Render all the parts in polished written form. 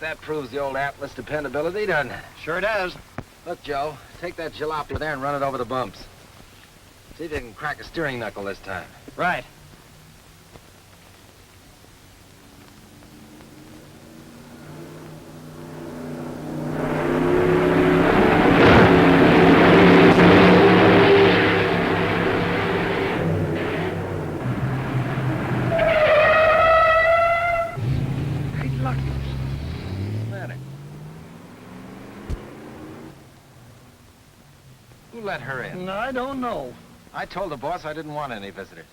that proves the old Atlas dependability, doesn't it? Sure does. Look, Joe, take that jalopy there and run it over the bumps. See if you can crack a steering knuckle this time. Right. Let her in. I don't know. I told the boss I didn't want any visitors.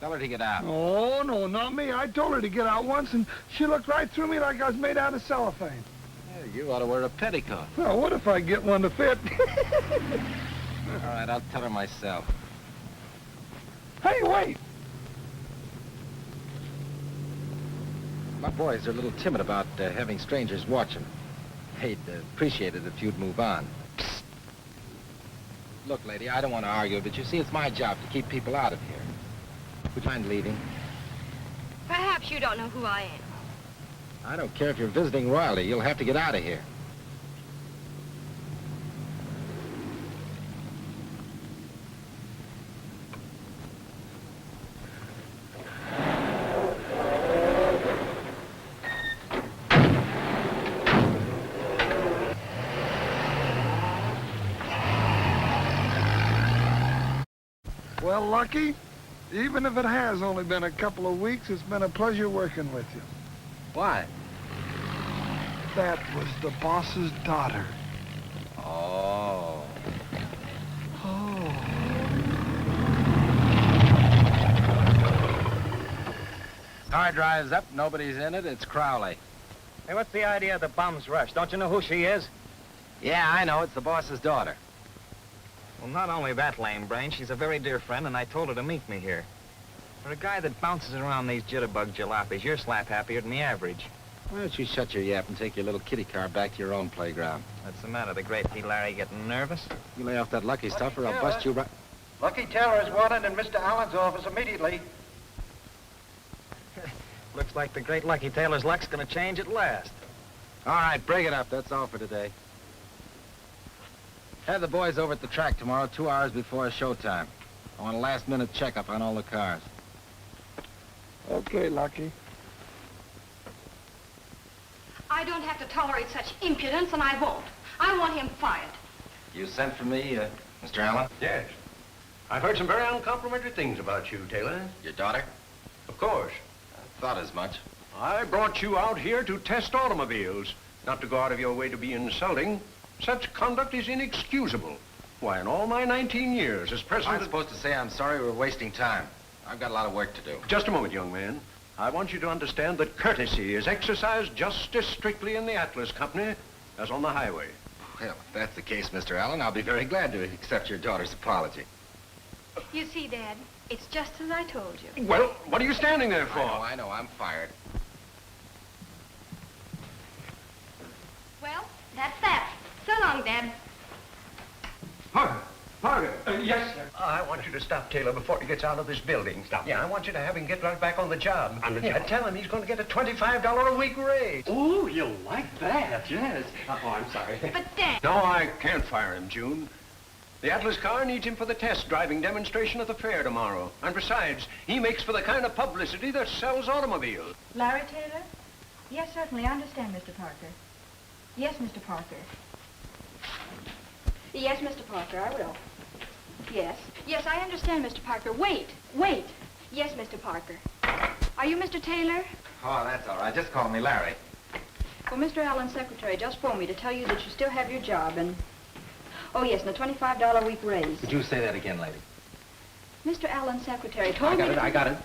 Tell her to get out. Oh, no, not me. I told her to get out once, and she looked right through me like I was made out of cellophane. Yeah, you ought to wear a petticoat. Well, what if I get one to fit? All right, I'll tell her myself. Hey, wait. My boys are a little timid about having strangers watch them. They'd appreciate it if you'd move on. Look, lady, I don't want to argue, but you see, it's my job to keep people out of here. Would you mind leaving? Perhaps you don't know who I am. I don't care if you're visiting royalty. You'll have to get out of here. Well, Lucky, even if it has only been a couple of weeks, it's been a pleasure working with you. Why? That was the boss's daughter. Oh. Oh. Car drives up, nobody's in it, it's Crowley. Hey, what's the idea of the bum's rush? Don't you know who she is? Yeah, I know, it's the boss's daughter. Well, not only that, lame brain, she's a very dear friend, and I told her to meet me here. For a guy that bounces around these jitterbug jalopies, you're slap happier than the average. Why don't you shut your yap and take your little kitty car back to your own playground? What's the matter, the great P. Larry getting nervous? You lay off that Lucky stuff or I'll bust you right... Lucky Taylor is wanted in Mr. Allen's office immediately. Looks like the great Lucky Taylor's luck's gonna change at last. All right, break it up. That's all for today. Have the boys over at the track tomorrow, 2 hours before showtime. I want a last-minute checkup on all the cars. Okay, Lucky. I don't have to tolerate such impudence, and I won't. I want him fired. You sent for me, Mr. Allen? Yes. I've heard some very uncomplimentary things about you, Taylor. Your daughter? Of course. I thought as much. I brought you out here to test automobiles, not to go out of your way to be insulting. Such conduct is inexcusable. Why, in all my 19 years as president... I'm supposed to say I'm sorry we're wasting time. I've got a lot of work to do. Just a moment, young man. I want you to understand that courtesy is exercised just as strictly in the Atlas Company as on the highway. Well, if that's the case, Mr. Allen, I'll be very glad to accept your daughter's apology. You see, Dad, it's just as I told you. Well, what are you standing there for? I know, I'm fired. Well, that's that. So long, Dad. Parker. Yes, sir. I want you to stop Taylor before he gets out of this building. Stop. Yeah, I want you to have him get right back on the job. On the Yeah, job. tell him he's going to get a $25 a week raise. Oh, you'll like that, yes. Oh, I'm sorry. But, Dad... No, I can't fire him, June. The Atlas car needs him for the test driving demonstration at the fair tomorrow. And besides, he makes for the kind of publicity that sells automobiles. Larry Taylor? Yes, certainly. I understand, Mr. Parker. Yes, Mr. Parker. Yes, Mr. Parker, I will. Yes. Yes, I understand, Mr. Parker. Wait. Yes, Mr. Parker. Are you Mr. Taylor? Oh, that's all right. Just call me Larry. Well, Mr. Allen's secretary just phoned me to tell you that you still have your job and... Oh, yes, and a $25 a week raise. Would you say that again, lady? Mr. Allen's secretary told me... I got it.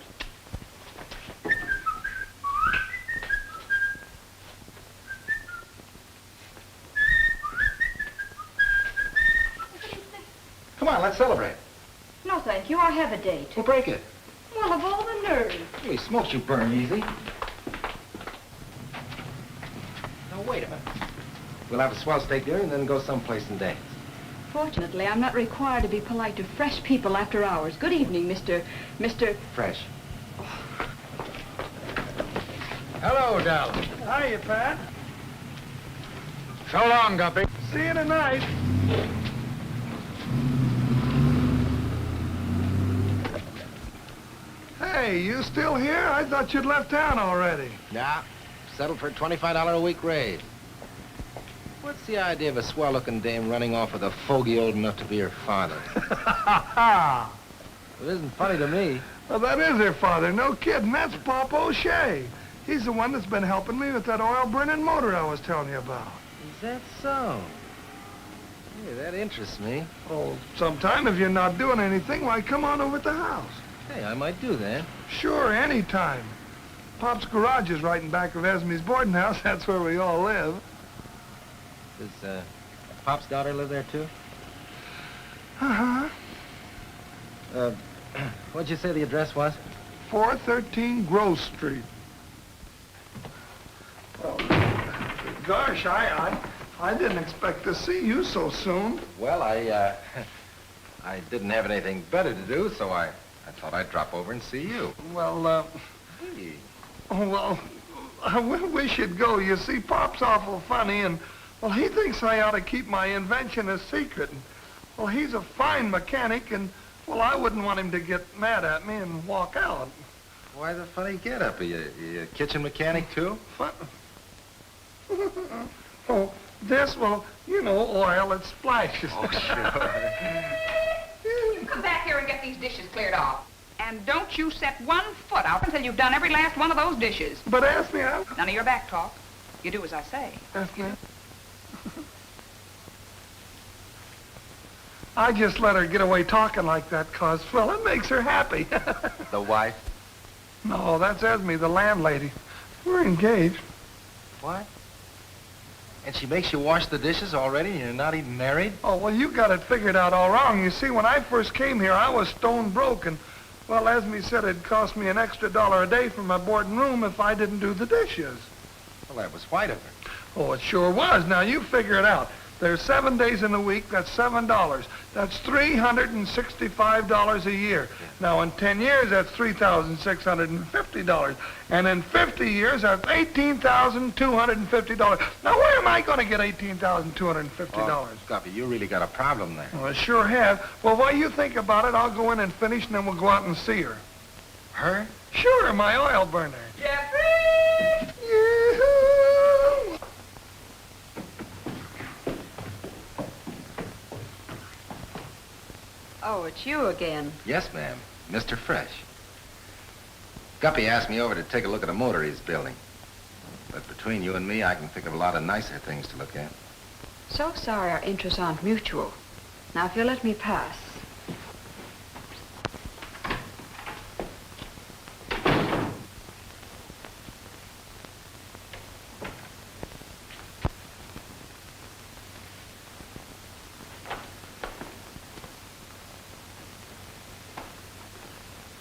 Come on, let's celebrate. No, thank you. I have a date. We'll break it. Well, of all the nerve. Holy smokes, you burn easy. Now, wait a minute. We'll have a swell steak dinner and then go someplace and dance. Fortunately, I'm not required to be polite to fresh people after hours. Good evening, Mr. Fresh. Hello, darling. Hiya, Pat. So long, Guppy. See you tonight. Hey, you still here? I thought you'd left town already. Nah, settled for a $25 a week raise. What's the idea of a swell-looking dame running off with a fogey old enough to be her father? It isn't funny to me. Well, that is her father. No kidding. That's Pop O'Shea. He's the one that's been helping me with that oil-burning motor I was telling you about. Is that so? Hey, that interests me. Oh, sometime if you're not doing anything, why, come on over to the house. Hey, I might do that. Sure, anytime. Pop's garage is right in back of Esme's boarding house. That's where we all live. Does, Pop's daughter live there, too? Uh-huh. What'd you say the address was? 413 Grove Street. Well, gosh, I didn't expect to see you so soon. Well, I didn't have anything better to do, so I thought I'd drop over and see you. Well, Hey. well, I wish you'd go. You see, Pop's awful funny, and, well, he thinks I ought to keep my invention a secret. And, well, he's a fine mechanic, and, well, I wouldn't want him to get mad at me and walk out. Why the funny get-up? Are you a kitchen mechanic, too? Fun. Oh, this, well, you know, oil, it splashes. Oh, sure. Come back here and get these dishes cleared off. And don't you set one foot out until you've done every last one of those dishes. But ask me out. None of your back talk. You do as I say. Ask me. I just let her get away talking like that, 'cause, well, it makes her happy. The wife? No, that's Esme, the landlady. We're engaged. What? And she makes you wash the dishes already and you're not even married? Oh, well, you got it figured out all wrong. You see, when I first came here, I was stone broke, and, well, Esme said it'd cost me an extra $1 a day for my board and room if I didn't do the dishes. Well, that was white of her. Oh, it sure was. Now, you figure it out. There's 7 days in the week. That's $7. That's $365 a year. Now, in 10 years, that's $3,650. And in 50 years, that's $18,250. Now, where am I going to get $18,250? Oh, Guppy, you really got a problem there. Well, I sure have. Well, while you think about it, I'll go in and finish, and then we'll go out and see her. Her? Sure, my oil burner. Jeffrey! Yoo-hoo! Oh, it's you again. Yes, ma'am. Mr. Fresh. Guppy asked me over to take a look at a motor he's building. But between you and me, I can think of a lot of nicer things to look at. So sorry our interests aren't mutual. Now, if you'll let me pass.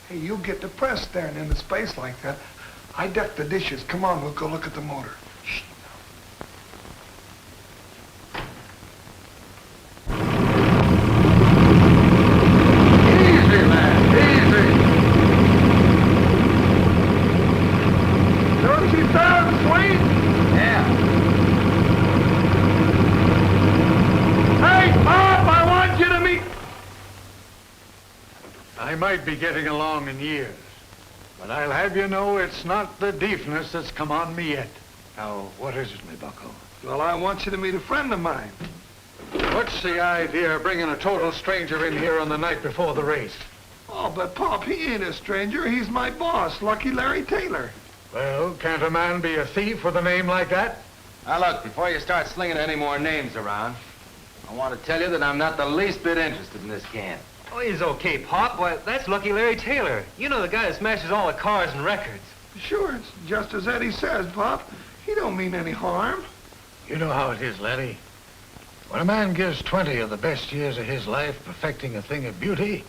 Hey, you get depressed staring into space like that. I decked the dishes. Come on, we'll go look at the motor. Shh. Easy, man, easy. Don't she sound sweet? Yeah. Hey, Pop, I want you to meet... I might be getting along in years, but I'll have you know it's not the deafness that's come on me yet. Now, what is it, me bucko? Well, I want you to meet a friend of mine. What's the idea of bringing a total stranger in here on the night before the race? Oh, but Pop, he ain't a stranger. He's my boss, Lucky Larry Taylor. Well, can't a man be a thief with a name like that? Now, look, before you start slinging any more names around, I want to tell you that I'm not the least bit interested in this can. Oh, he's okay, Pop. Why, that's Lucky Larry Taylor. You know, the guy that smashes all the cars and records. Sure, it's just as Eddie says, Pop. He don't mean any harm. You know how it is, laddie. When a man gives 20 of the best years of his life perfecting a thing of beauty,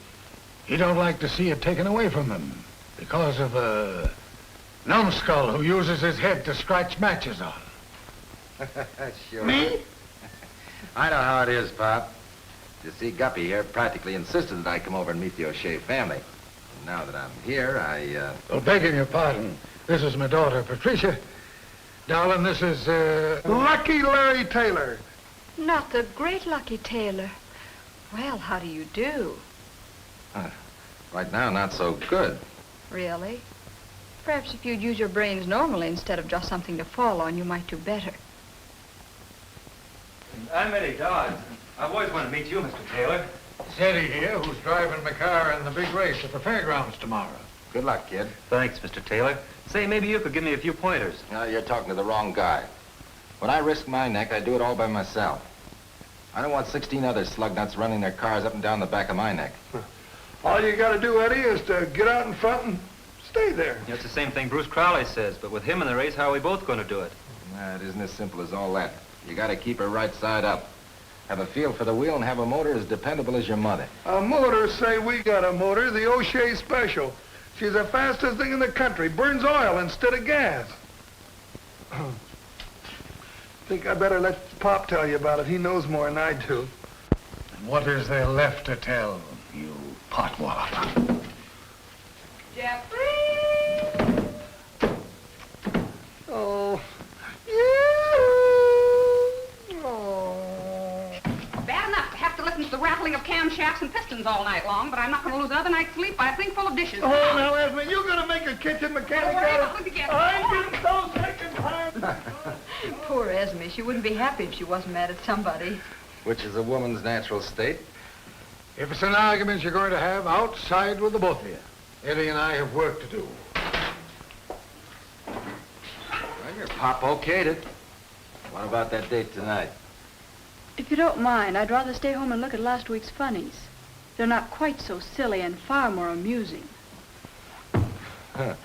he don't like to see it taken away from him because of a numbskull who uses his head to scratch matches on. Sure. Me? I know how it is, Pop. You see, Guppy here practically insisted that I come over and meet the O'Shea family. And now that I'm here, Well, begging your pardon, this is my daughter, Patricia. Darling, this is, Lucky Larry Taylor. Not the great Lucky Taylor. Well, how do you do? Right now, not so good. Really? Perhaps if you'd use your brains normally instead of just something to fall on, you might do better. I'm Eddie Dodds. I've always wanted to meet you, Mr. Taylor. It's Eddie here, who's driving my car in the big race at the fairgrounds tomorrow. Good luck, kid. Thanks, Mr. Taylor. Say, maybe you could give me a few pointers. No, you're talking to the wrong guy. When I risk my neck, I do it all by myself. I don't want 16 other slug nuts running their cars up and down the back of my neck. All you gotta do, Eddie, is to get out in front and stay there. It's the same thing Bruce Crowley says, but with him in the race, how are we both going to do it? Nah, it isn't as simple as all that. You gotta keep her right side up. Have a feel for the wheel and have a motor as dependable as your mother. A motor, say we got a motor, the O'Shea Special. She's the fastest thing in the country. Burns oil instead of gas. Think I better let Pop tell you about it. He knows more than I do. And what is there left to tell, you potwallop? Jeffrey! Oh. Bad enough to have to listen to the rattling of camshafts and pistons all night long, but I'm not going to lose another night's sleep by a thing full of dishes. Oh, now, Esme, you gonna make a kitchen mechanic Don't worry out about of... it again. I'm getting so sick and tired. Poor Esme. She wouldn't be happy if she wasn't mad at somebody. Which is a woman's natural state. If it's an argument you're going to have, outside with the both of you. Eddie and I have work to do. Well, your Pop okayed it. What about that date tonight? If you don't mind, I'd rather stay home and look at last week's funnies. They're not quite so silly and far more amusing. Huh.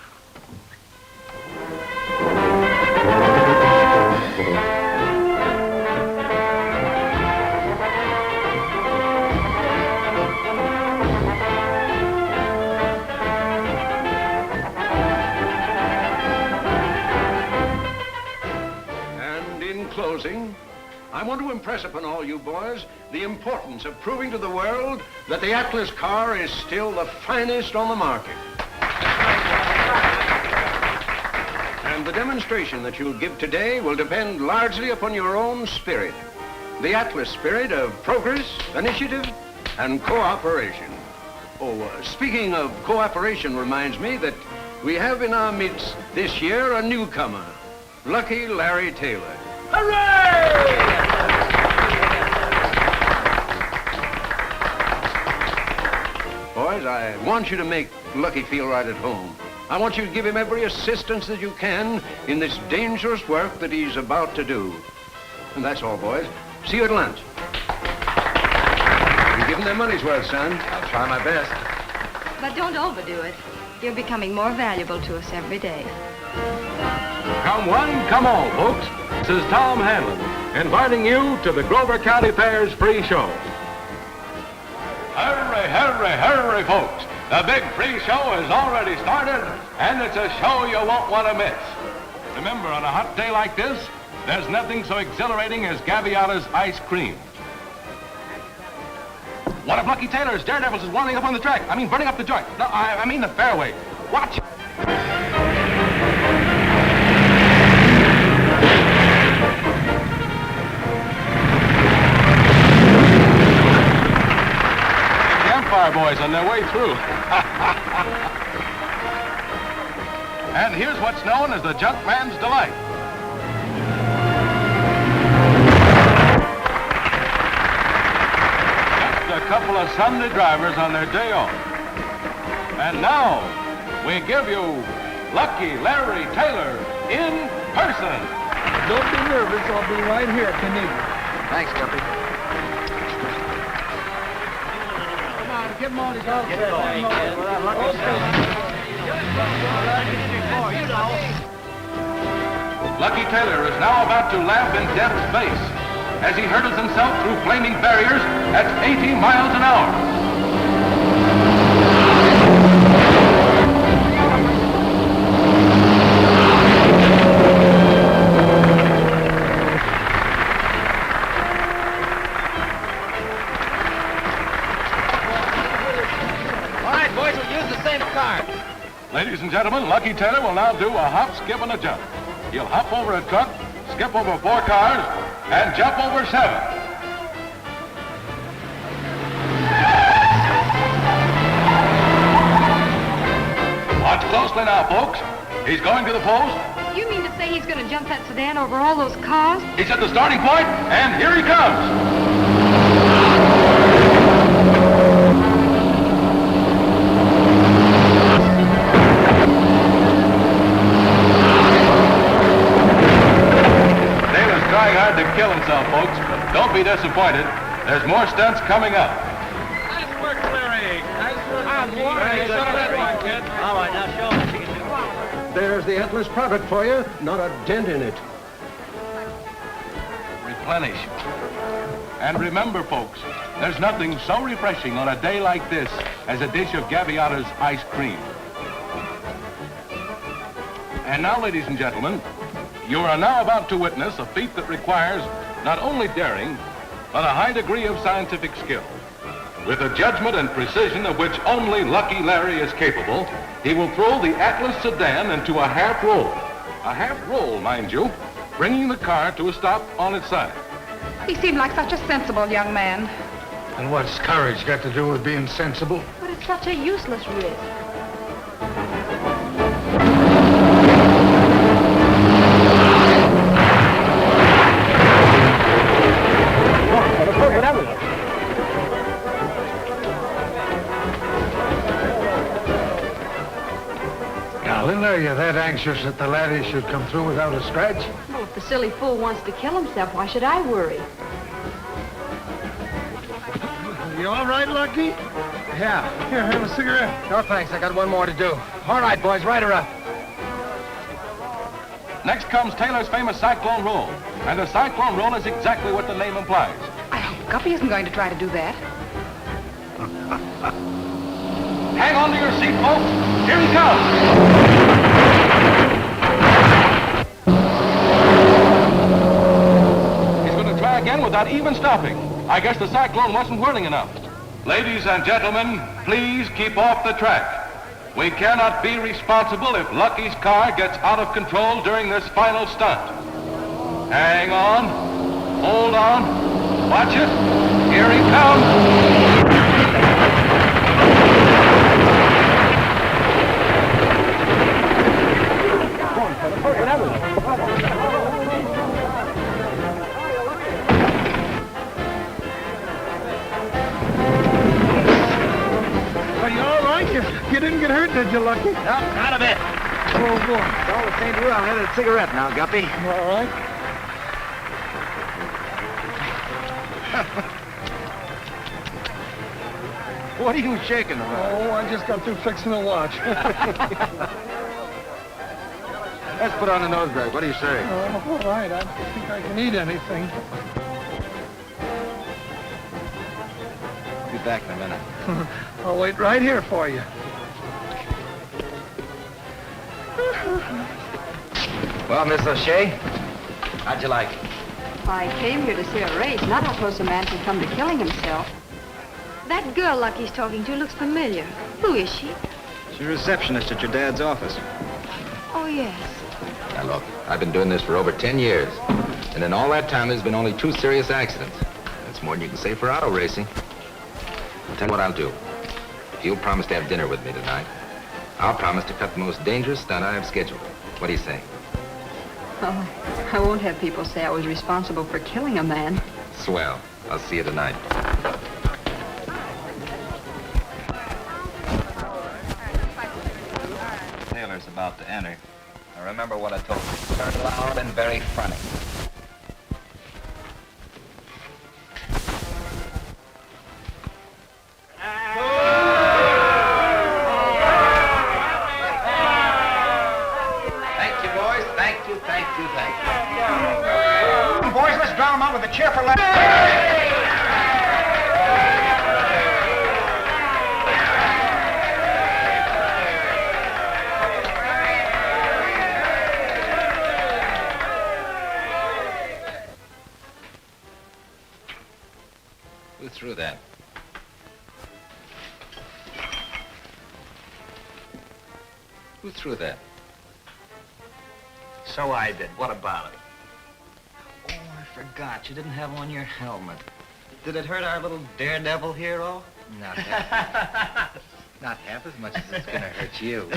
And in closing, I want to impress upon all you boys the importance of proving to the world that the Atlas car is still the finest on the market. And the demonstration that you'll give today will depend largely upon your own spirit. The Atlas spirit of progress, initiative, and cooperation. Oh, speaking of cooperation reminds me that we have in our midst this year a newcomer, Lucky Larry Taylor. Hooray! Boys, I want you to make Lucky feel right at home. I want you to give him every assistance that you can in this dangerous work that he's about to do. And that's all, boys. See you at lunch. You give them their money's worth, son. I'll try my best. But don't overdo it. You're becoming more valuable to us every day. Come one, come all, folks. This is Tom Hanlon, inviting you to the Grover County Fair's free show. Hurry, hurry, hurry, folks. The big free show has already started, and it's a show you won't want to miss. Remember, on a hot day like this, there's nothing so exhilarating as Gaviala's ice cream. One of Lucky Taylor's daredevils is winding up on the track. I mean, burning up the joint. No, I mean the fairway. Watch it. Campfire boys on their way through. And here's what's known as the Junkman's Delight. Just a couple of Sunday drivers on their day off. And now, we give you Lucky Larry Taylor in person. Don't be nervous. I'll be right here if you need me. Thanks, Guppy. Come on, give him all his outfit. Lucky Taylor is now about to laugh in death's face as he hurdles himself through flaming barriers at 80 miles an hour. All right, boys, we'll use the same car. Ladies and gentlemen, Lucky Taylor will now do a hop, skip, and a jump. He'll hop over a truck, skip over 4 cars, and jump over 7. Watch closely now, folks. He's going to the post. You mean to say he's going to jump that sedan over all those cars? He's at the starting point, and here he comes. Taylor's trying hard to kill himself, folks, but don't be disappointed. There's more stunts coming up. Nice work, Larry. Nice work. All right, now show him what you can do. There's the Atlas product for you. Not a dent in it. Replenish. And remember, folks, there's nothing so refreshing on a day like this as a dish of Gaviotto's ice cream. And now, ladies and gentlemen, you are now about to witness a feat that requires not only daring, but a high degree of scientific skill. With a judgment and precision of which only Lucky Larry is capable, he will throw the Atlas sedan into a half roll. A half roll, mind you, bringing the car to a stop on its side. He seemed like such a sensible young man. And what's courage got to do with being sensible? But it's such a useless risk. Arlen, are you that anxious that the laddie should come through without a scratch? Well, if the silly fool wants to kill himself, why should I worry? You all right, Lucky? Yeah. Here, have a cigarette. No, thanks. I got one more to do. All right, boys, right her up. Next comes Taylor's famous cyclone roll. And a cyclone roll is exactly what the name implies. I hope Guppy isn't going to try to do that. Hang on to your seat, folks. Here he comes. He's going to try again without even stopping. I guess the cyclone wasn't whirling enough. Ladies and gentlemen, please keep off the track. We cannot be responsible if Lucky's car gets out of control during this final stunt. Hang on. Hold on. Watch it. Here he comes. Are you all right? You didn't get hurt, did you, Lucky? No, not a bit. Oh, boy. It's all the same to you. I'll have a cigarette now, Guppy. All right. What are you shaking about? Oh, I just got through fixing the watch. Let's put on the nose drag. What do you say? Oh, all right. I don't think I can eat anything. Be back in a minute. I'll wait right here for you. Well, Miss O'Shea, how'd you like it? I came here to see a race, not how close a man can come to killing himself. That girl Lucky's talking to looks familiar. Who is she? She's a receptionist at your dad's office. Oh, yes. Now, look, I've been doing this for over 10 years. And in all that time, there's been only 2 serious accidents. That's more than you can say for auto racing. I'll tell you what I'll do. If you'll promise to have dinner with me tonight, I'll promise to cut the most dangerous stunt I have scheduled. What do you say? Oh, I won't have people say I was responsible for killing a man. Swell. I'll see you tonight. Taylor's about to enter. Now remember what I told you. Start loud and very funny. Thank you, boys. Thank you, thank you, thank you. Boys, let's drown them out with a cheerful laugh. Who threw that? Who threw that? So I did. What about it? Oh, I forgot. You didn't have on your helmet. Did it hurt our little daredevil hero? Not half. Not half as much as it's gonna hurt you.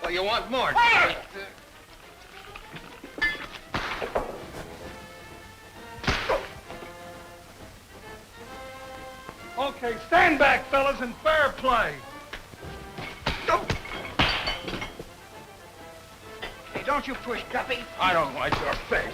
Well, you want more? Okay, stand back, fellas, and fair play. Hey, don't you push, Guppy. I don't like your face.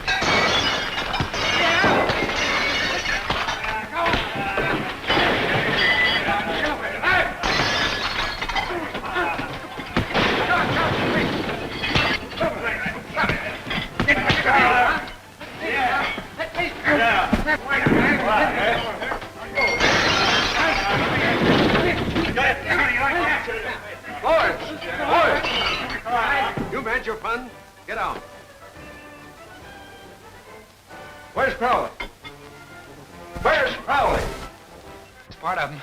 You've had your fun. Get out. Where's Crowley? Where's Crowley? It's part of him.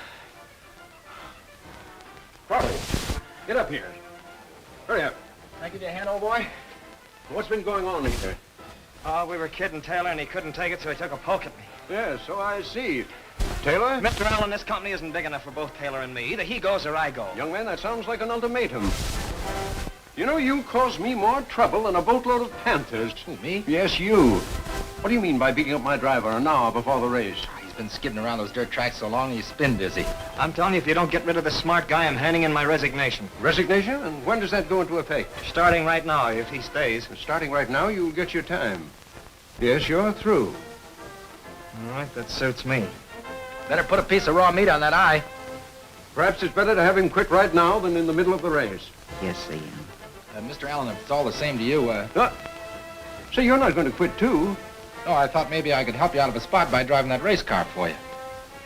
Crowley, get up here. Hurry up. Can I give you a hand, old boy? What's been going on here? Oh, we were kidding Taylor, and he couldn't take it, so he took a poke at me. Yes, so I see. Taylor? Mr. Arlen, this company isn't big enough for both Taylor and me. Either he goes or I go. Young man, that sounds like an ultimatum. You know, you caused me more trouble than a boatload of panthers. Who, me? Yes, you. What do you mean by beating up my driver an hour before the race? He's been skidding around those dirt tracks so long he's spin dizzy. I'm telling you, if you don't get rid of this smart guy, I'm handing in my resignation. Resignation? And when does that go into effect? Starting right now, if he stays. Starting right now, you'll get your time. Yes, you're through. All right, that suits me. Better put a piece of raw meat on that eye. Perhaps it's better to have him quit right now than in the middle of the race. Yes, I am. Mr. Allen, if it's all the same to you, So you're not going to quit, too? No, I thought maybe I could help you out of a spot by driving that race car for you.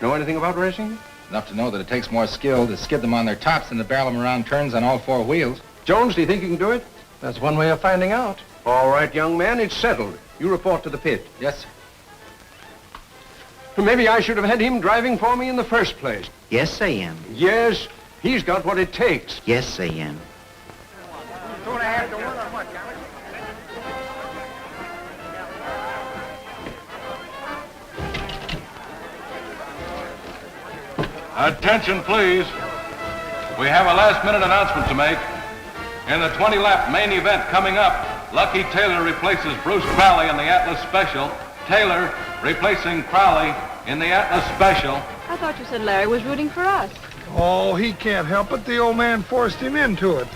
Know anything about racing? Enough to know that it takes more skill to skid them on their tops than to barrel them around turns on all four wheels. Jones, do you think you can do it? That's one way of finding out. All right, young man, it's settled. You report to the pit. Yes, sir. Maybe I should have had him driving for me in the first place. Yes, I am. Yes, he's got what it takes. Yes, I am. 2.5 to 1 on what, Gary? Attention, please. We have a last-minute announcement to make. In the 20-lap main event coming up, Lucky Taylor replaces Bruce Crowley in the Atlas Special. Taylor replacing Crowley in the Atlas Special. I thought you said Larry was rooting for us. Oh, he can't help it. The old man forced him into it.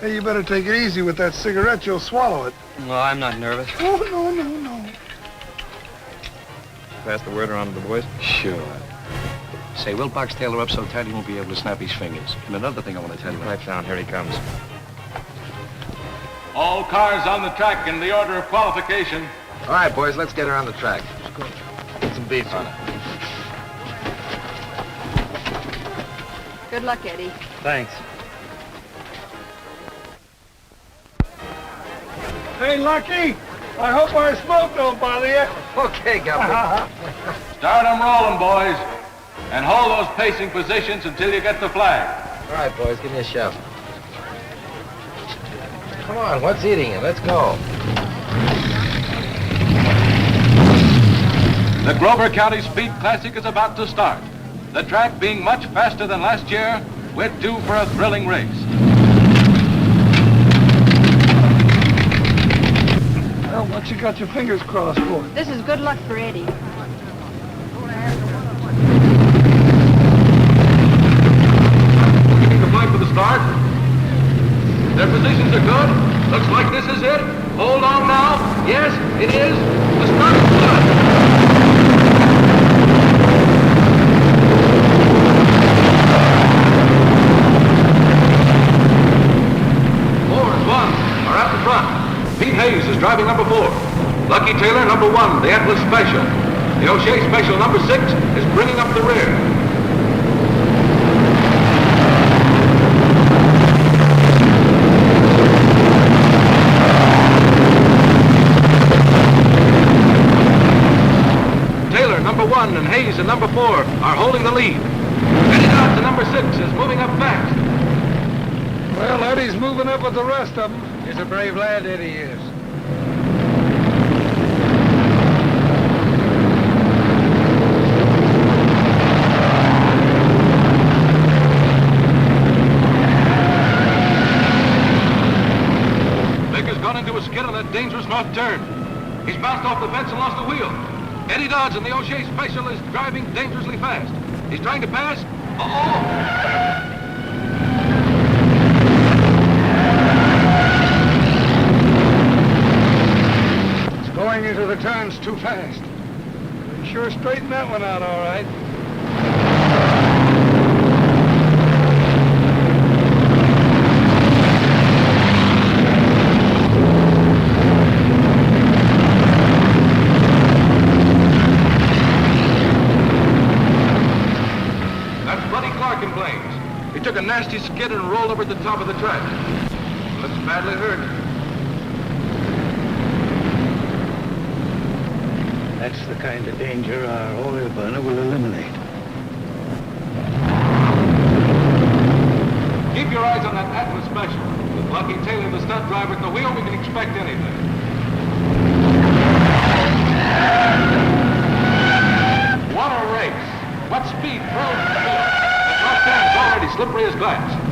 Hey, you better take it easy with that cigarette. You'll swallow it. No, I'm not nervous. Oh, no. Pass the word around to the boys. Sure. Say, we'll box Taylor up so tight he won't be able to snap his fingers. And another thing I want to tell you. Right down. Here he comes. All cars on the track in the order of qualification. All right, boys, let's get her on the track. Get some beef on her. Good luck, Eddie. Thanks. Hey, Lucky, I hope our smoke don't bother you. Okay, Guppy. Start them rolling, boys. And hold those pacing positions until you get the flag. All right, boys, give me a shove. Come on, what's eating you? Let's go. The Grover County Speed Classic is about to start. The track being much faster than last year, we're due for a thrilling race. Well, what you got your fingers crossed for? This is good luck for Eddie. Looking to flag for the start. Their positions are good. Looks like this is it. Hold on now. Yes, it is. The start is good. Moran's one are at the front. Pete Hayes is driving number 4. Lucky Taylor, number 1, the Atlas Special. The O'Shea Special, number 6, is bringing up the rear. Taylor, number 1, and Hayes and number 4 are holding the lead. Heading out to number 6 is moving up fast. Well, Eddie's moving up with the rest of them. He's a brave lad, Eddie is. Baker's gone into a skid on that dangerous north turn. He's bounced off the fence and lost the wheel. Eddie Dodds in the O'Shea Special is driving dangerously fast. He's trying to pass. Uh-oh! Going into the turns too fast. They sure straightened that one out all right. That's Buddy Clark in Plains. He took a nasty skid and rolled over at the top of the track. Looks badly hurt. That's the kind of danger our oil burner will eliminate. Keep your eyes on that Atlas Special. With Lucky Taylor, the stunt driver at the wheel, we can expect anything. What a race. What speed, thrills, and feel. The top turn's already slippery as glass.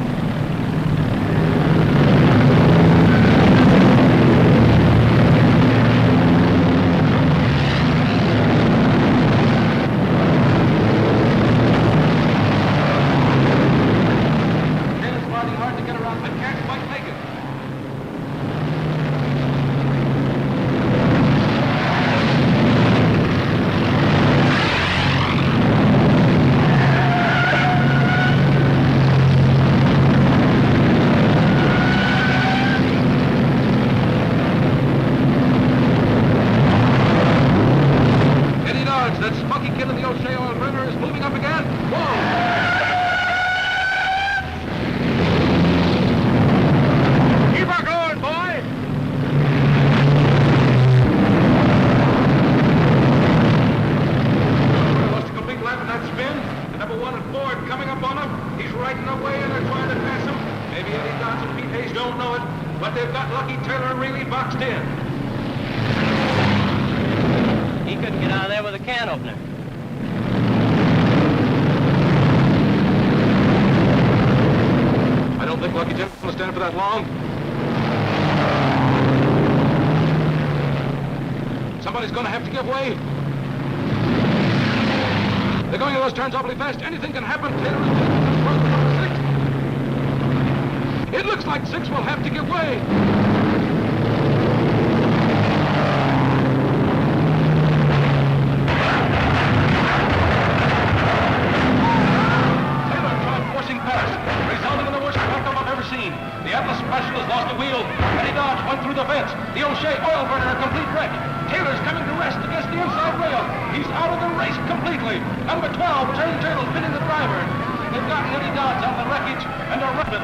Somebody's going to have to give way. They're going to those turns awfully fast. Anything can happen. Taylor is six. It looks like six will have to give way. Taylor tried forcing past, resulting in the worst backup I've ever seen. The Atlas Special has lost a wheel. Eddie Dodge went through the fence. The O'Shea oil burner a complete wreck. Taylor's coming to rest against the inside rail. He's out of the race completely. Number 12, Turn Turtle, pinning the driver. They've gotten Eddie Dodds out of the wreckage and are rapid.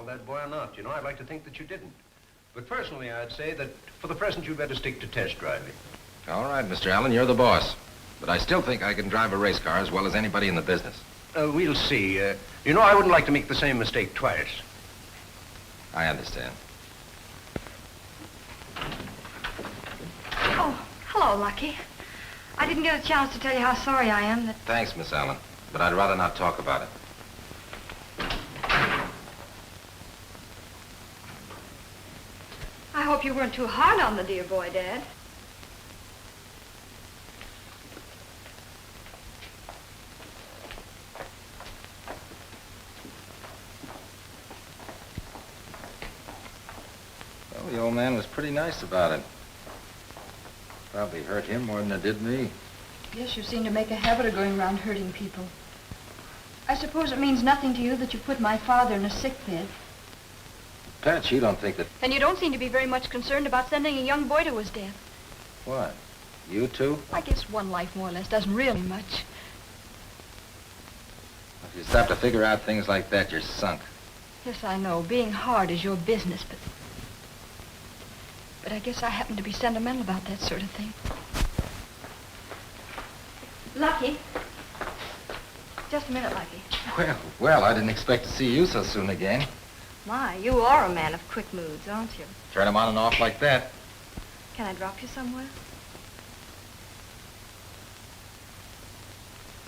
That boy or not. You know, I'd like to think that you didn't. But personally, I'd say that for the present, you'd better stick to test driving. All right, Mr. Allen, you're the boss. But I still think I can drive a race car as well as anybody in the business. We'll see. You know, I wouldn't like to make the same mistake twice. I understand. Oh, hello, Lucky. I didn't get a chance to tell you how sorry I am that... Thanks, Miss Allen. But I'd rather not talk about it. I hope you weren't too hard on the dear boy, Dad. Well, the old man was pretty nice about it. Probably hurt him more than it did me. Yes, you seem to make a habit of going around hurting people. I suppose it means nothing to you that you put my father in a sick bed. Pat, you don't think that... And you don't seem to be very much concerned about sending a young boy to his death. What? You too? I guess one life more or less doesn't really much. If you stop to figure out things like that, you're sunk. Yes, I know. Being hard is your business, but I guess I happen to be sentimental about that sort of thing. Lucky. Just a minute, Lucky. Well, I didn't expect to see you so soon again. My, you are a man of quick moods, aren't you? Turn them on and off like that. Can I drop you somewhere?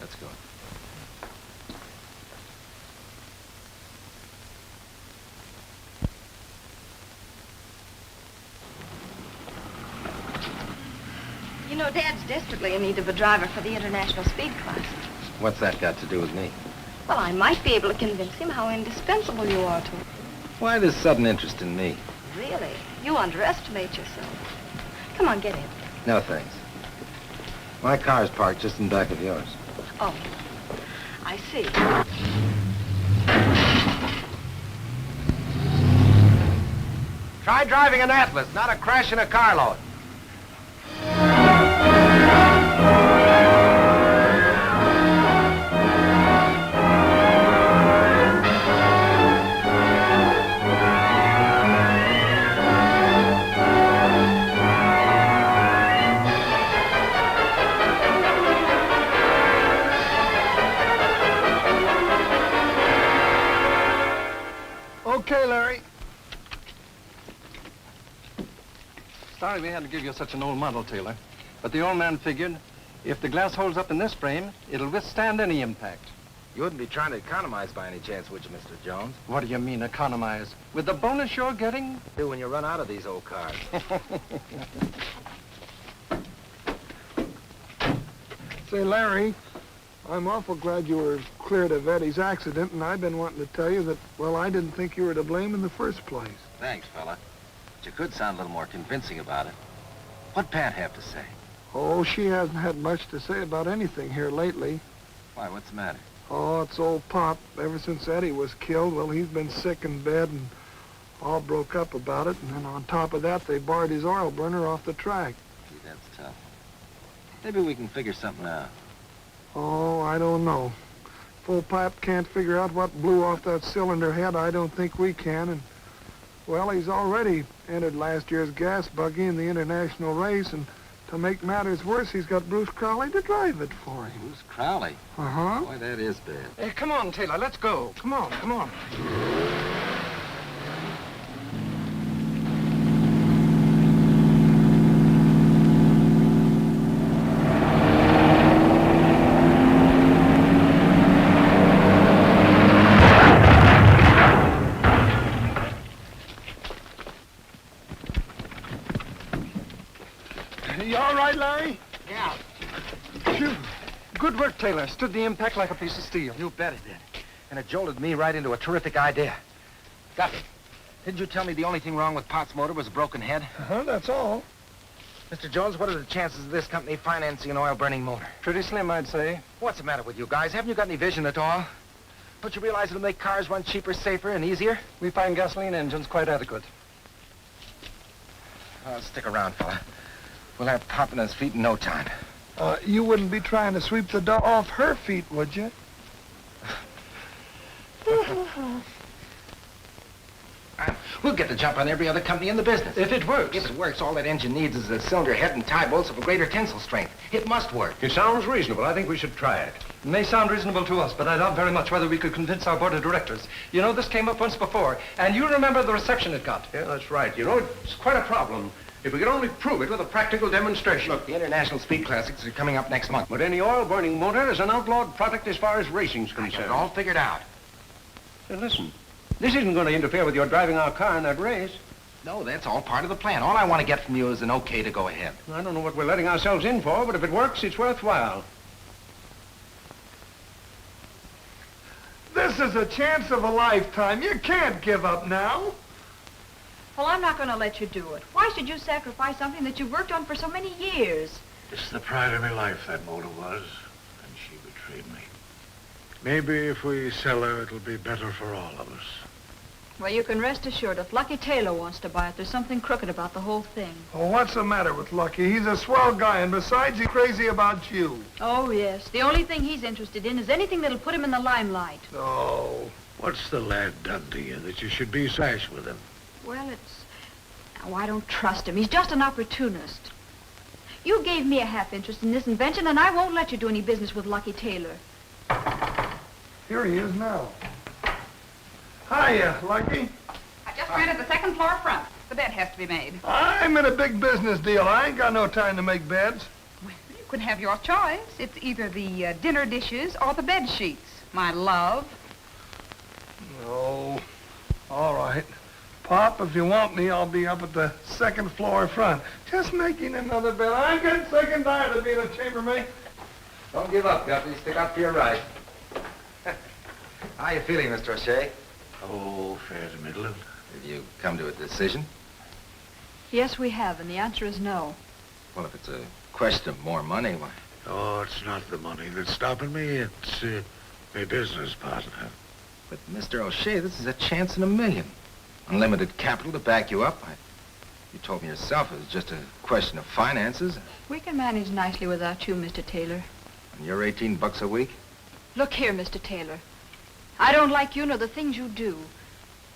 Let's go. You know, Dad's desperately in need of a driver for the international speed class. What's that got to do with me? Well, I might be able to convince him how indispensable you are to him. Why this sudden interest in me? Really? You underestimate yourself. Come on, get in. No, thanks. My car's parked just in back of yours. Oh, I see. Try driving an Atlas, not a crash in a carload. Okay, Larry. Sorry we had to give you such an old model, Taylor. But the old man figured if the glass holds up in this frame, it'll withstand any impact. You wouldn't be trying to economize by any chance, would you, Mr. Jones? What do you mean, economize? With the bonus you're getting? Do when you run out of these old cars. Say, Larry, I'm awful glad you were cleared of Eddie's accident, and I've been wanting to tell you that, well, I didn't think you were to blame in the first place. Thanks, fella. But you could sound a little more convincing about it. What'd Pat have to say? Oh, she hasn't had much to say about anything here lately. Why, what's the matter? Oh, it's old Pop. Ever since Eddie was killed, well, he's been sick in bed and all broke up about it. And then on top of that, they barred his oil burner off the track. Gee, that's tough. Maybe we can figure something out. Oh, I don't know. If old Pop can't figure out what blew off that cylinder head, I don't think we can. And, well, he's already entered last year's gas buggy in the international race, and to make matters worse, he's got Bruce Crowley to drive it for him. Bruce Crowley? Uh-huh. Boy, that is bad. Hey, come on, Taylor, let's go. Come on, come on. You all right, Larry? Yeah. Phew. Good work, Taylor. Stood the impact like a piece of steel. You bet it did. And it jolted me right into a terrific idea. Guppy, didn't you tell me the only thing wrong with Pot's motor was a broken head? Uh-huh, that's all. Mr. Jones, what are the chances of this company financing an oil-burning motor? Pretty slim, I'd say. What's the matter with you guys? Haven't you got any vision at all? Don't you realize it'll make cars run cheaper, safer, and easier? We find gasoline engines quite adequate. Stick around, fella. We'll have Pop on his feet in no time. You wouldn't be trying to sweep the dough off her feet, would you? We'll get the jump on every other company in the business. If it works. If it works, all that engine needs is a cylinder head and tie bolts of a greater tensile strength. It must work. It sounds reasonable. I think we should try it. It may sound reasonable to us, but I doubt very much whether we could convince our board of directors. You know, this came up once before, and you remember the reception it got. Yeah, that's right. You know, it's quite a problem. If we could only prove it with a practical demonstration. Look, the International Speed Classics are coming up next month. But any oil-burning motor is an outlawed product as far as racing's I got concerned. it all figured out. Hey, listen, this isn't going to interfere with your driving our car in that race. No, that's all part of the plan. All I want to get from you is an okay to go ahead. I don't know what we're letting ourselves in for, but if it works, it's worthwhile. This is a chance of a lifetime. You can't give up now. Well, I'm not going to let you do it. Why should you sacrifice something that you've worked on for so many years? It's the pride of my life, that motor was, and she betrayed me. Maybe if we sell her, it'll be better for all of us. Well, you can rest assured if Lucky Taylor wants to buy it, there's something crooked about the whole thing. Oh, what's the matter with Lucky? He's a swell guy, and besides, he's crazy about you. Oh, yes. The only thing he's interested in is anything that'll put him in the limelight. Oh. What's the lad done to you that you should be sash with him? Well, Oh, I don't trust him. He's just an opportunist. You gave me a half interest in this invention, and I won't let you do any business with Lucky Taylor. Here he is now. Hiya, Lucky. I just rented the second floor front. The bed has to be made. I'm in a big business deal. I ain't got no time to make beds. Well, you could have your choice. It's either the dinner dishes or the bed sheets, my love. Oh, all right. Pop, if you want me, I'll be up at the second floor front. Just making another bed. I'm getting sick and tired of being a chambermaid. Don't give up, Guppy. Stick out for your right. How you feeling, Mr. O'Shea? Oh, fair to middling. Have you come to a decision? Yes, we have, and the answer is no. Well, if it's a question of more money, why? Oh, it's not the money that's stopping me. It's my business partner. But, Mr. O'Shea, this is a chance in a million. Unlimited capital to back you up. You told me yourself it was just a question of finances. We can manage nicely without you, Mr. Taylor. And you're $18 a week? Look here, Mr. Taylor. I don't like you nor the things you do.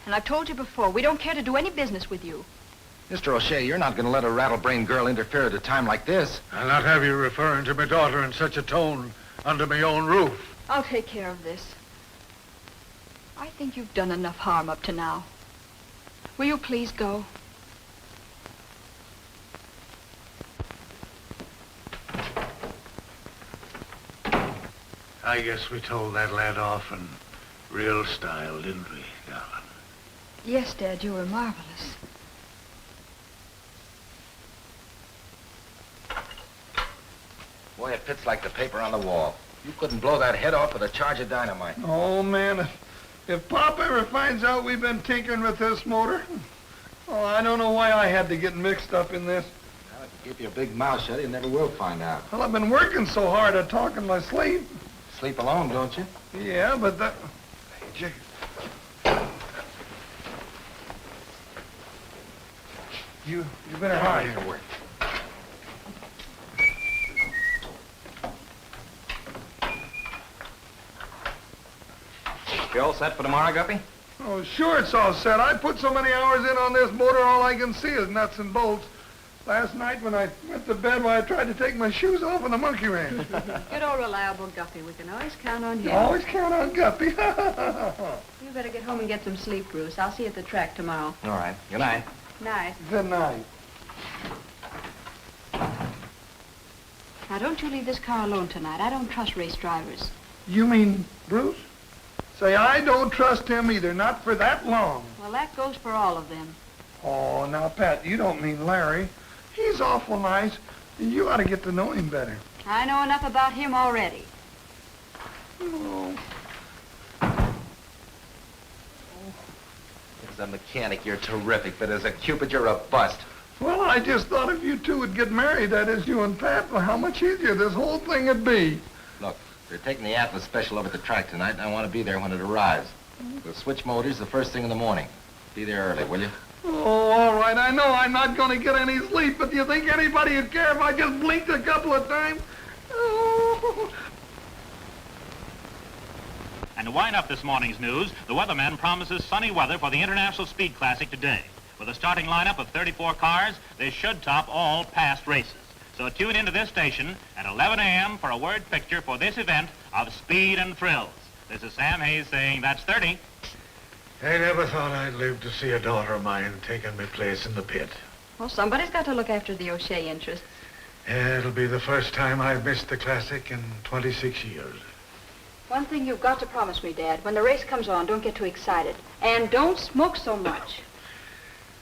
And I've told you before, we don't care to do any business with you. Mr. O'Shea, you're not going to let a rattle-brained girl interfere at a time like this. I'll not have you referring to my daughter in such a tone under my own roof. I'll take care of this. I think you've done enough harm up to now. Will you please go? I guess we told that lad off in real style, didn't we, darling? Yes, Dad, you were marvelous. Boy, it fits like the paper on the wall. You couldn't blow that head off with a charge of dynamite. Oh, man, if Pop ever finds out we've been tinkering with this motor, oh, I don't know why I had to get mixed up in this. Well, if you keep your big mouth shut, you never will find out. Well, I've been working so hard at talking my sleep. Sleep alone, don't you? Yeah, but that... Hey, Jake. You better hide. Here, work. You all set for tomorrow, Guppy? Oh, sure it's all set. I put so many hours in on this motor, all I can see is nuts and bolts. Last night when I went to bed, I tried to take my shoes off on the monkey wrench. Good old reliable Guppy. We can always count on him. Always count on Guppy. You better get home and get some sleep, Bruce. I'll see you at the track tomorrow. All right. Good night. Night. Good night. Now, don't you leave this car alone tonight. I don't trust race drivers. You mean Bruce? Say, I don't trust him either, not for that long. Well, that goes for all of them. Oh, now, Pat, you don't mean Larry. He's awful nice. You ought to get to know him better. I know enough about him already. Oh. As a mechanic, you're terrific, but as a Cupid, you're a bust. Well, I just thought if you two would get married, that is, you and Pat, well, how much easier this whole thing would be. Look, they're taking the Atlas Special over at the track tonight, and I want to be there when it arrives. We'll switch motors the first thing in the morning. Be there early, will you? Oh, all right. I know I'm not going to get any sleep, but do you think anybody would care if I just blinked a couple of times? Oh. And to wind up this morning's news, the weatherman promises sunny weather for the International Speed Classic today. With a starting lineup of 34 cars, they should top all past races. So tune into this station at 11 a.m. for a word picture for this event of speed and thrills. This is Sam Hayes saying that's 30. I never thought I'd live to see a daughter of mine taking my place in the pit. Well, somebody's got to look after the O'Shea interests. Yeah, it'll be the first time I've missed the Classic in 26 years. One thing you've got to promise me, Dad. When the race comes on, don't get too excited. And don't smoke so much.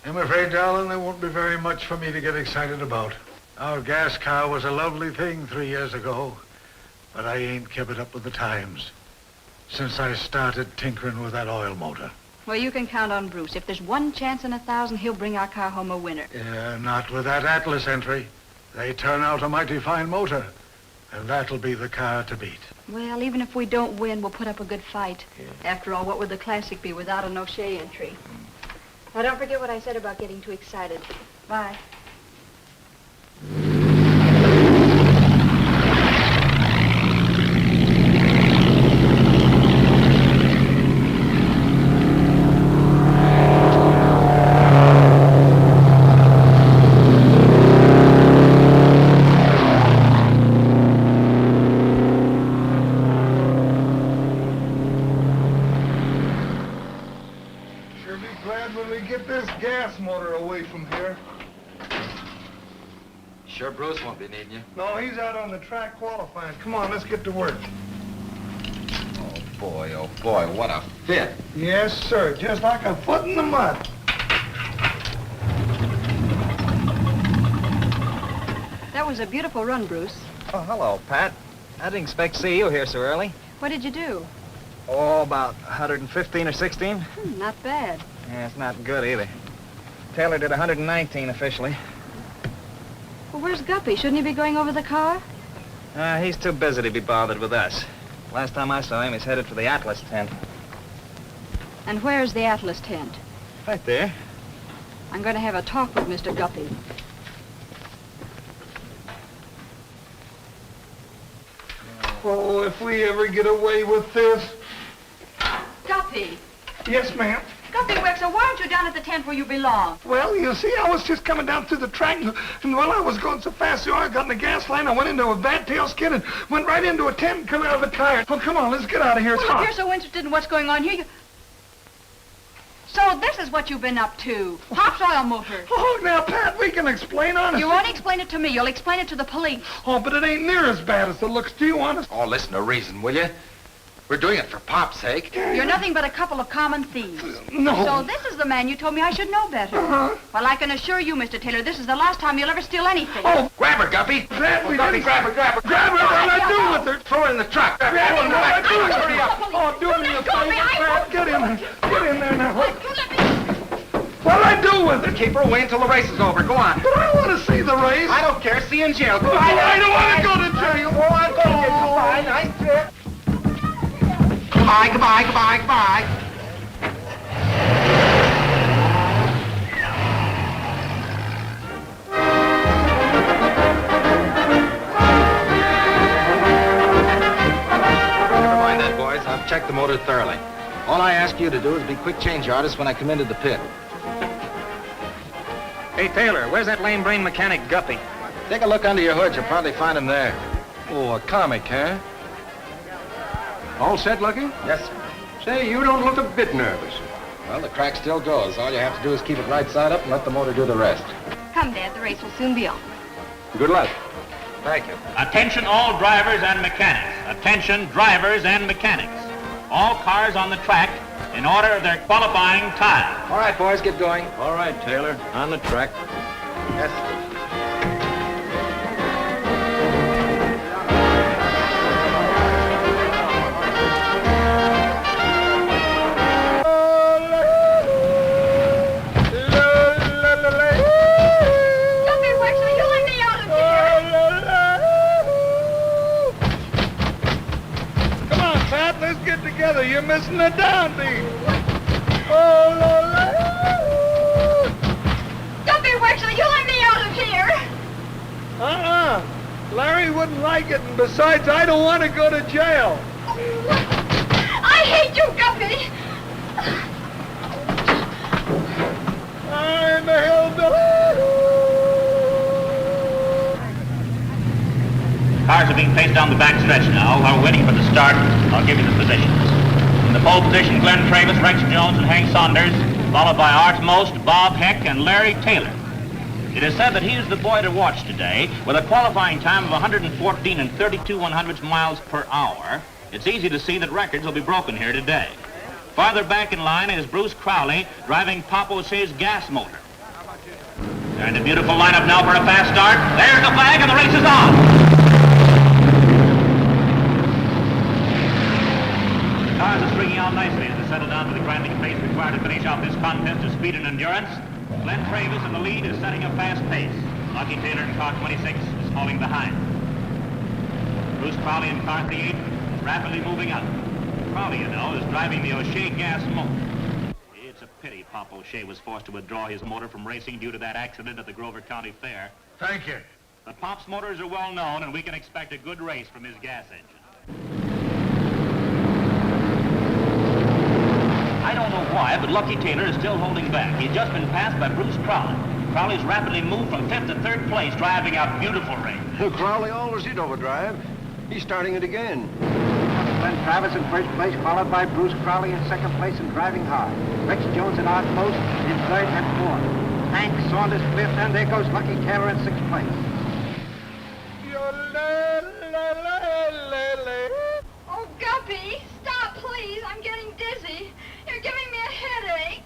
I'm afraid, darling, there won't be very much for me to get excited about. Our gas car was a lovely thing 3 years ago, but I ain't kept it up with the times since I started tinkering with that oil motor. Well, you can count on Bruce. If there's one chance in 1,000, he'll bring our car home a winner. Yeah, not with that Atlas entry. They turn out a mighty fine motor, and that'll be the car to beat. Well, even if we don't win, we'll put up a good fight. Yeah. After all, what would the Classic be without a no-shay entry? Now, don't forget what I said about getting too excited. Bye. Sure Bruce won't be needing you. No, he's out on the track qualifying. Come on, let's get to work. Oh boy, what a fit. Yes, sir. Just like a foot in the mud. That was a beautiful run, Bruce. Oh, hello, Pat. I didn't expect to see you here so early. What did you do? Oh, about 115 or 16. Not bad. Yeah, it's not good either. Taylor did 119 officially. Well, where's Guppy? Shouldn't he be going over the car? He's too busy to be bothered with us. Last time I saw him, he's headed for the Atlas tent. And where's the Atlas tent? Right there. I'm going to have a talk with Mr. Guppy. Oh, if we ever get away with this. Guppy! Yes, ma'am. Guppy Wexler, why aren't you down at the tent where you belong? Well, you see, I was just coming down through the track, and while I was going so fast, I got in the gas line, I went into a bad tail skid and went right into a tent and come out of a tire. Oh, come on, let's get out of here. It's well, hot. if you're so interested in what's going on here, So this is what you've been up to. Pop's oil motor. Oh, now, Pat, we can explain honestly. You won't explain it to me. You'll explain it to the police. Oh, but it ain't near as bad as it looks to you, honest. Oh, listen to reason, will you? We're doing it for Pop's sake. You're nothing but a couple of common thieves. No. So this is the man you told me I should know better. Well, I can assure you, Mr. Taylor, this is the last time you'll ever steal anything. Oh, grab her, Guppy. Pat, we Guppy, didn't... grab her. Grab her, what'd I do with her? Throw her in the truck. Grab her. Pat, Pull her in the back. what'd I do with her? Hurry up. Oh, do me a favor, Pat. Get in there. Get in there now. You let me... What'd I do with her? Keep her away until the race is over. Go on. But I want to see the race. I don't care. See you in jail. Oh, I don't want to go to jail. Oh, I'm going to get you. Goodbye. Nice trip. Goodbye, goodbye, goodbye, goodbye. Never mind that, boys. I've checked the motor thoroughly. All I ask you to do is be quick change artists when I come into the pit. Hey, Taylor, where's that lame-brained mechanic Guppy? Take a look under your hood. You'll probably find him there. Oh, a comic, huh? All set, Lucky? Yes, sir. Say, you don't look a bit nervous. Well, the crack still goes. All you have to do is keep it right side up and let the motor do the rest. Come, Dad, the race will soon be on. Good luck. Thank you. Attention all drivers and mechanics. Attention drivers and mechanics. All cars on the track in order of their qualifying time. All right, boys, get going. All right, Taylor, on the track. Yes, sir. Guppy Wexler, you let me out of here! Come on, Pat, let's get together. You're missing the downbeat. Guppy Wexler, you let me out of here! Larry wouldn't like it, and besides, I don't want to go to jail. I hate you, Guppy! I'm a hell Cars are being placed down the back stretch now. While we're waiting for the start, I'll give you the positions. In the pole position, Glenn Travis, Rex Jones, and Hank Saunders, followed by Art Most, Bob Heck, and Larry Taylor. It is said that he is the boy to watch today, with a qualifying time of 114 and 32/100 miles per hour. It's easy to see that records will be broken here today. Farther back in line is Bruce Crowley, driving Pop O'Shea's gas motor. They're in a beautiful lineup now for a fast start. There's the flag, and the race is on. Cars are stringing out nicely as they settle down to the grinding pace required to finish off this contest of speed and endurance. Glenn Travis in the lead is setting a fast pace. Lucky Taylor in car 26 is falling behind. Bruce Crowley in car 38 is rapidly moving up. Crowley, you know, is driving the O'Shea gas motor. It's a pity Pop O'Shea was forced to withdraw his motor from racing due to that accident at the Grover County Fair. Thank you. But Pop's motors are well known, and we can expect a good race from his gas engine. I don't know why, but Lucky Taylor is still holding back. He's just been passed by Bruce Crowley. Crowley's rapidly moved from 5th to 3rd place, driving a beautiful race. Crowley always did overdrive. He's starting it again. Glenn Travis in first place, followed by Bruce Crowley in second place and driving hard. Rex Jones in odd post in third and fourth. Hank Saunders fifth, and there goes Lucky Taylor in sixth place. Oh, Guppy, stop, please. I'm getting dizzy. You're giving me a headache.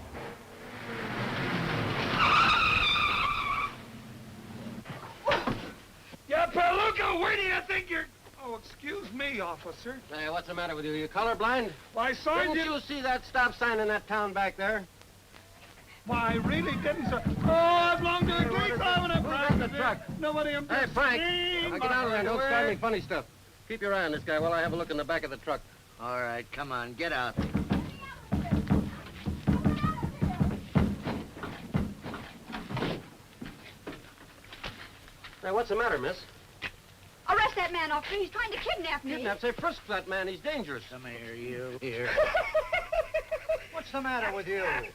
Yeah, Palooka, where do you think you're... Oh, excuse me, officer. Hey, what's the matter with you? You colorblind? Why, Sergeant... Didn't you see that stop sign in that town back there? Why, I really didn't, sir. Oh, I belong to the gate driving up Who's in the truck? Nobody Hey, Frank, now get out of there. Don't start start any funny stuff. Keep your eye on this guy while I have a look in the back of the truck. All right, come on, get out. Hey, what's the matter, miss? Arrest that man, officer. He's trying to kidnap me. Kidnap? Say, frisk that man. He's dangerous. Come here, you. Here. What's the matter with you? Hey,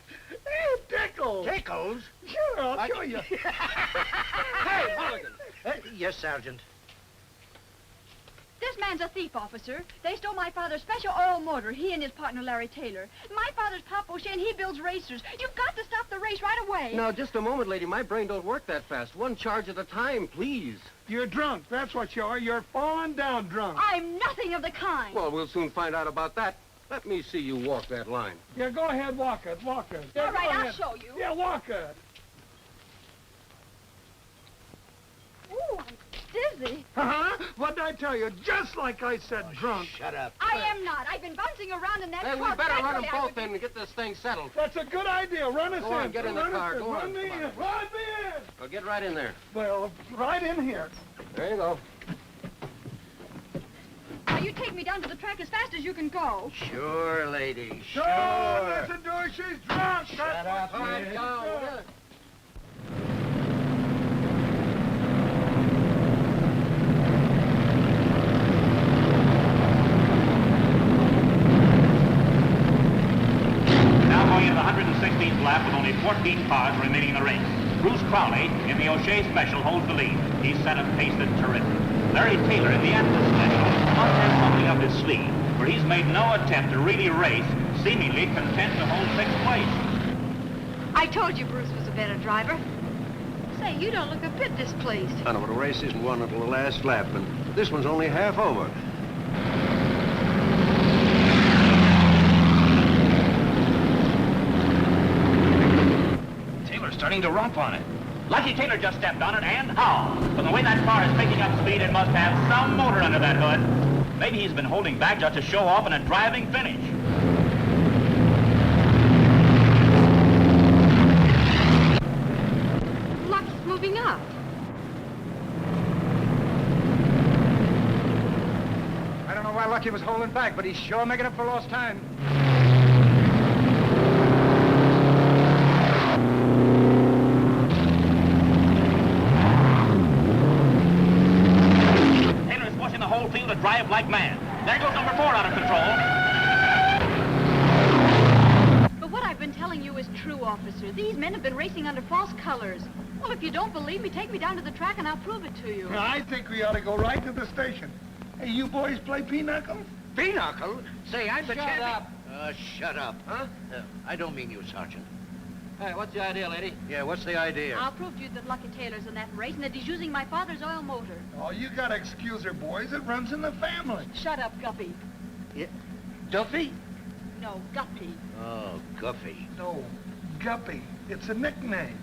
Tickles. Tickles? Sure, I'll show you. Hey, Mulligan. Yes, Sergeant. This man's a thief, officer. They stole my father's special oil motor, he and his partner, Larry Taylor. My father's Pop O'Shea, and he builds racers. You've got to stop the race right away. Now, just a moment, lady. My brain don't work that fast. One charge at a time, please. You're drunk. That's what you are. You're falling down drunk. I'm nothing of the kind. Well, we'll soon find out about that. Let me see you walk that line. Yeah, go ahead, walk it, walk it. Yeah, All right, go I'll ahead. show you. Yeah, walk it. Ooh, I'm dizzy. Uh-huh. What did I tell you? Just like I said, drunk. Shut up. I am not. I've been bouncing around in that Hey, truck. we better run them Naturally, I both would- in and get this thing settled. That's a good idea. Run us Go in. on, get in the Run us car. in. Go on, Run me come in. on. Run me in. Well, get right in there. Well, right in here. There you go. Now, you take me down to the track as fast as you can go. Sure, lady. Sure. Listen to her. She's drunk. Shut up, All right, kid. go. Yeah. Now going into the 116th lap with only 14 cars remaining in the race. Bruce Crowley in the O'Shea Special holds the lead. He's set a pace that's terrific. Larry Taylor in the Atlas Special must have something up his sleeve, for he's made no attempt to really race, seemingly content to hold 6th place. I told you Bruce was a better driver. Say, you don't look a bit displeased. I know, but a race isn't won until the last lap, and this one's only half over. Taylor's starting to romp on it. Lucky Taylor just stepped on it, and how? From the way that car is picking up speed, it must have some motor under that hood. Maybe he's been holding back just to show off in a driving finish. Lucky's moving up. I don't know why Lucky was holding back, but he's sure making up for lost time. Taylor is pushing the whole field to drive like mad. There goes number 4 out of control. But what I've been telling you is true, officer. These men have been racing under false colors. Well, if you don't believe me, take me down to the track and I'll prove it to you. I think we ought to go right to the station. Hey, you boys play pinochle? Pinochle? Say, I'm the champion. Shut up. Shut up. Huh? I don't mean you, Sergeant. Hey, what's the idea, lady? Yeah, what's the idea? I'll prove to you that Lucky Taylor's in that race and that he's using my father's oil motor. Oh, you gotta excuse her, boys. It runs in the family. Shut up, Guppy. Duffy? No, Guppy. Oh, Guffy. No, Guppy. It's a nickname.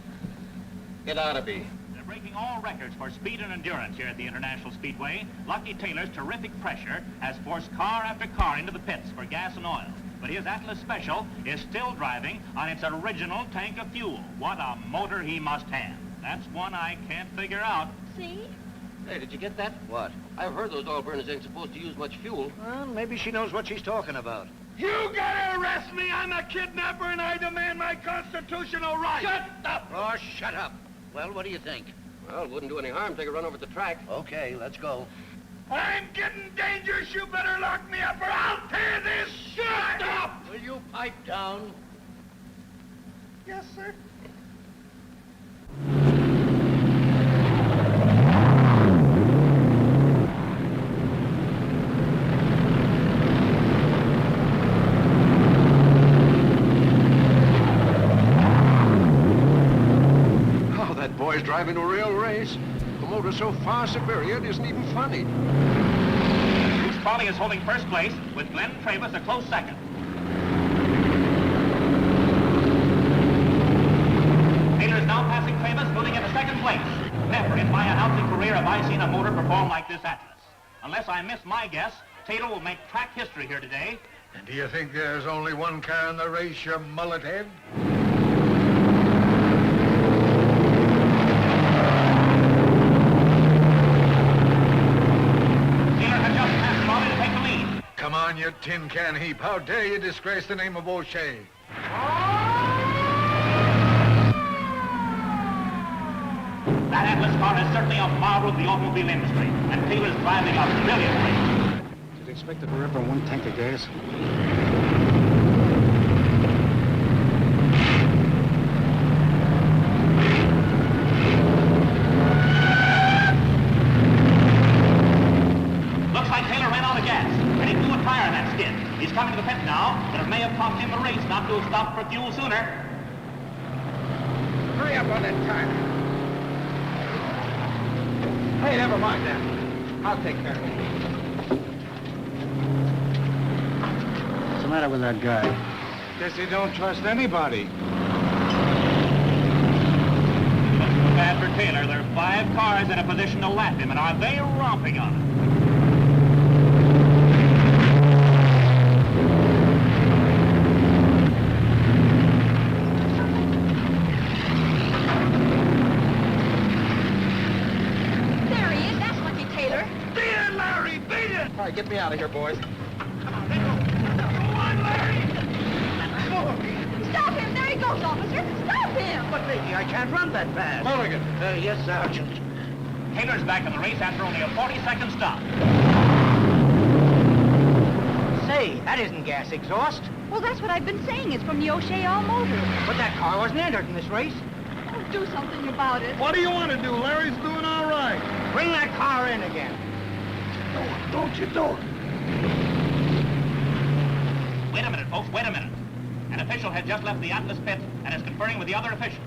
It ought to be. They're breaking all records for speed and endurance here at the International Speedway. Lucky Taylor's terrific pressure has forced car after car into the pits for gas and oil. But his Atlas Special is still driving on its original tank of fuel. What a motor he must have. That's one I can't figure out. See? Hey, did you get that? What? I've heard those oil burners ain't supposed to use much fuel. Well, maybe she knows what she's talking about. You gotta arrest me! I'm a kidnapper and I demand my constitutional right! Shut up! Oh, shut up. Well, what do you think? Well, it wouldn't do any harm. Take a run over the track. Okay, let's go. I'm getting dangerous. You better lock me up or I'll tear this shut up! Will you pipe down? Yes, sir. Oh, that boy's driving a real race. The motor's so far superior, it isn't even funny. Bruce Crowley is holding first place, with Glenn Travis a close second. Taylor is now passing Travis, moving into second place. Never in my announcing career have I seen a motor perform like this Atlas. Unless I miss my guess, Taylor will make track history here today. And do you think there's only one car in the race, you mullet head? Taylor has just passed Crowley to take the lead. Come on, you tin can heap. How dare you disgrace the name of O'Shea? That Atlas car is certainly a marvel of the automobile industry, and Taylor's driving a brilliant race. Did you expect to rip on one tank of gas? Looks like Taylor ran out of gas, and he blew a tire in that skid. He's coming to the pit now, but it may have cost him the race not to have stopped for fuel sooner. Hurry up on that tire. Hey, never mind that. I'll take care of it. What's the matter with that guy? Guess you don't trust anybody. Looks too bad for Taylor. There are 5 cars in a position to lap him, and are they romping on it? There he is. That's Lucky Taylor. Beat it, Larry! Beat it! All right, get me out of here, boys. Stop him. There he goes, officer. Stop him. But, lady, I can't run that fast. Mulligan. Yes, Sergeant. Taylor's back in the race after only a 40-second stop. Say, that isn't gas exhaust. Well, that's what I've been saying. It's from the O'Shea All Motor. But that car wasn't entered in this race. Oh, do something about it. What do you want to do? Larry's doing all right. Bring that car in again. Don't you do it. Wait a minute, folks, wait a minute. An official had just left the Atlas pit and is conferring with the other officials.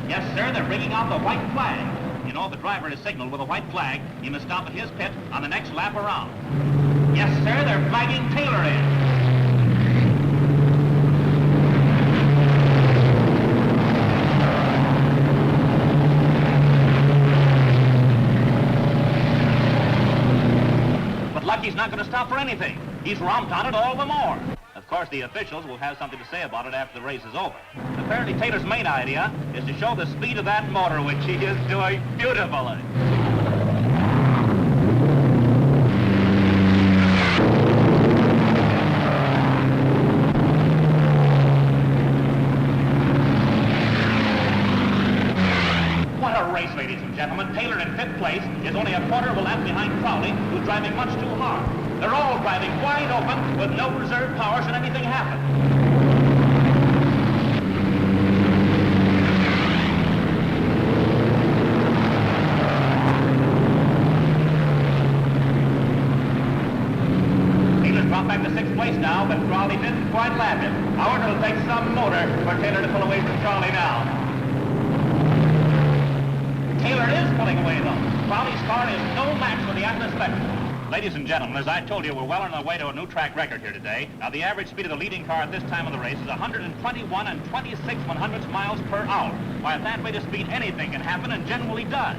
Yes, sir, they're bringing out the white flag. You know, if the driver is signaled with a white flag, he must stop at his pit on the next lap around. Yes, sir, they're flagging Taylor in. But Lucky's not going to stop for anything. He's romped on it all the more. Of course, the officials will have something to say about it after the race is over. Apparently, Taylor's main idea is to show the speed of that motor, which he is doing beautifully. What a race, ladies and gentlemen. Taylor in 5th place is only a quarter of a lap behind Crowley, who's driving much too hard. They're all driving wide open with no reserve power should anything happen. Taylor's dropped back to 6th place now, but Crowley didn't quite lap him. However, it'll take some motor for Taylor to pull away from Crowley now. Taylor is pulling away, though. Crowley's car is no match for the Atlas Spectre. Ladies and gentlemen, as I told you, we're well on our way to a new track record here today. Now, the average speed of the leading car at this time of the race is 121 and 26/100 miles per hour. Why, at that rate of speed, anything can happen and generally does.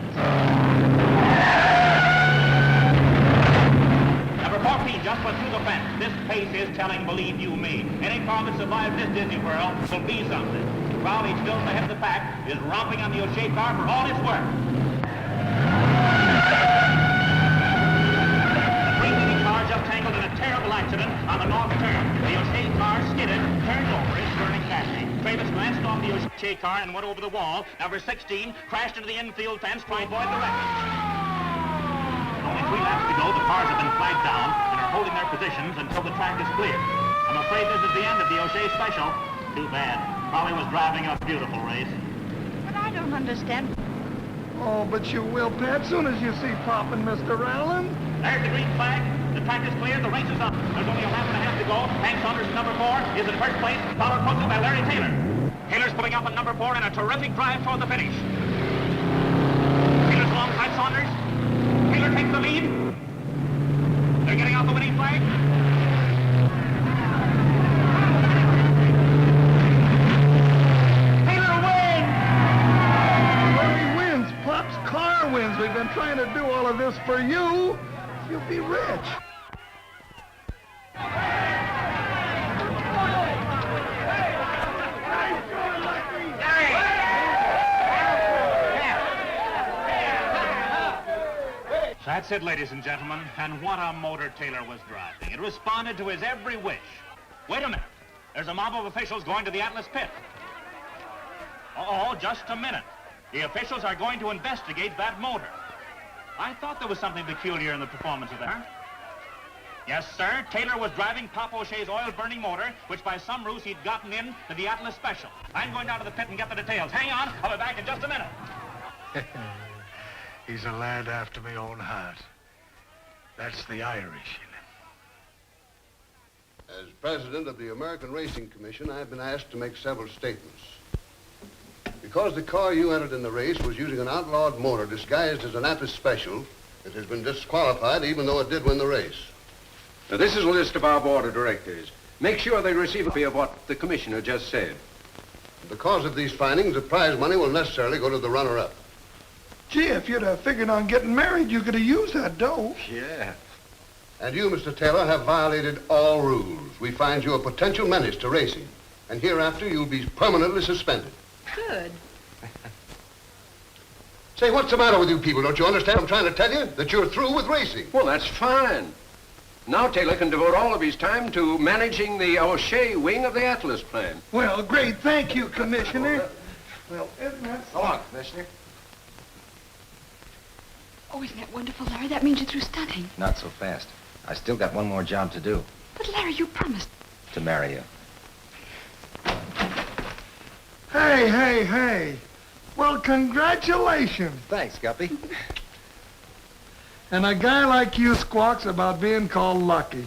Number 14 just went through the fence. This pace is telling, believe you me. Any car that survives this dizzy whirl will be something. Crowley, still ahead of the pack, is romping on the O'Shea car for all it's worth. The three leading cars just tangled in a terrible accident on the north turn. The O'Shea car skidded, turned over, it's burning badly. Travis glanced off the O'Shea car and went over the wall. Number 16 crashed into the infield fence trying to avoid the wreckage. Only 3 laps to go. The cars have been flagged down and are holding their positions until the track is clear. I'm afraid this is the end of the O'Shea special. Too bad. Crowley was driving a beautiful race. But I don't understand. Oh, but you will, Pat, soon as you see Pop and Mr. Arlen. There's the green flag. The track is clear. The race is up. There's only a lap and a half to go. Hank Saunders, number 4, is in first place, followed closely by Larry Taylor. Taylor's pulling up on number 4 in a terrific drive toward the finish. Taylor's alongside Saunders. Taylor takes the lead. They're getting out the winning flag. Taylor wins! Well, he wins. Pop's car wins. We've been trying to do all of this for you. You'll be rich. That's it, ladies and gentlemen. And what a motor Taylor was driving. It responded to his every wish. Wait a minute. There's a mob of officials going to the Atlas pit. Oh, just a minute. The officials are going to investigate that motor. I thought there was something peculiar in the performance of that. Yes, sir. Taylor was driving Pop O'Shea's oil-burning motor, which by some ruse he'd gotten in to the Atlas Special. I'm going down to the pit and get the details. Hang on. I'll be back in just a minute. He's a lad after my own heart. That's the Irish in him. As president of the American Racing Commission, I've been asked to make several statements. Because the car you entered in the race was using an outlawed motor disguised as an Atlas Special, it has been disqualified even though it did win the race. Now, this is a list of our board of directors. Make sure they receive a copy of what the commissioner just said. Because of these findings, the prize money will necessarily go to the runner-up. Gee, if you'd have figured on getting married, you could have used that dough. Yeah. And you, Mr. Taylor, have violated all rules. We find you a potential menace to racing. And hereafter, you'll be permanently suspended. Good. Say, what's the matter with you people? Don't you understand what I'm trying to tell you? That you're through with racing. Well, that's fine. Now Taylor can devote all of his time to managing the O'Shea wing of the Atlas plan. Well, great. Thank you, Commissioner. Well, isn't that... So long, Commissioner. Oh, isn't that wonderful, Larry? That means you're through stunting. Not so fast. I still got one more job to do. But, Larry, you promised. To marry you. Hey. Well, congratulations. Thanks, Guppy. And a guy like you squawks about being called lucky.